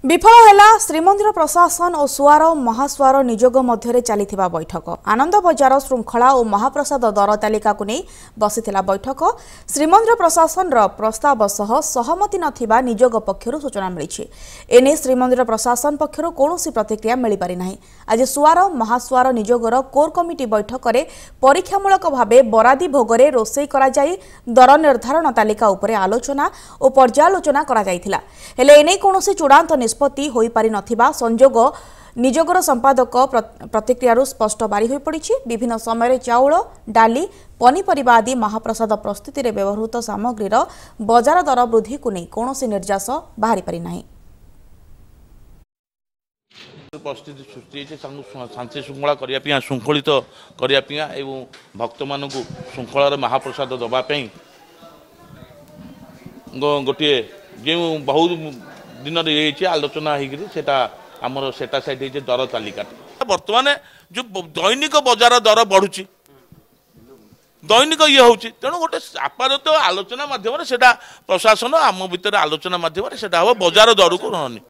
विफल है श्रीमंदिर प्रशासन और सुआर महासुआर निजोग मध्य चली बैठक आनंद बजार श्रृंखला और महाप्रसाद दर तालिका को नहीं बसीथिला बैठक श्रीमंदिर प्रशासन प्रस्ताव सह सहमति नथिबा निजोग पक्षरु सूचना मिली एने श्रीमंदिर प्रशासन पक्षरु कौनसी प्रतिक्रिया मिल पारि नाही। आज सुआर महासुआर निजोगर कोर कमिटी बैठक में परीक्षामूलक भाव बरादी भोगरे रोषेई करा जाई दर निर्धारण तालिका उपरे आलोचना और पर्यालोचना करा जायथिला हेले एने कौनसी चूड़ांत निष्पत्ति होई पारि नथिबा संजोग निजोगर संपादक प्रतिक्रिया स्पष्ट बारी हो पड़ी। विभिन्न समय चाउल डाली पनीपरिबा आदि महाप्रसाद प्रस्तुति में व्यवहृत सामग्रीर बजार दर वृद्धि को नहीं कौनसी निर्यास बाहरी पारि नाही। परिस्थिति सृष्टि शांति श्रृंखला करने श्रृंखलित करने भक्त मान श्रृंखलार महाप्रसाद दवाई गोटे जो बहुत दिन आलोचना होता आमर सेटा साइड दर तालिका बर्तमान जो दैनिक बजार दर बढ़ुची दैनिक ये हूँ तेणु गोटे आपात आलोचना मध्यम प्रशासन आम भर आलोचना मध्यम बजार दर को रहनी।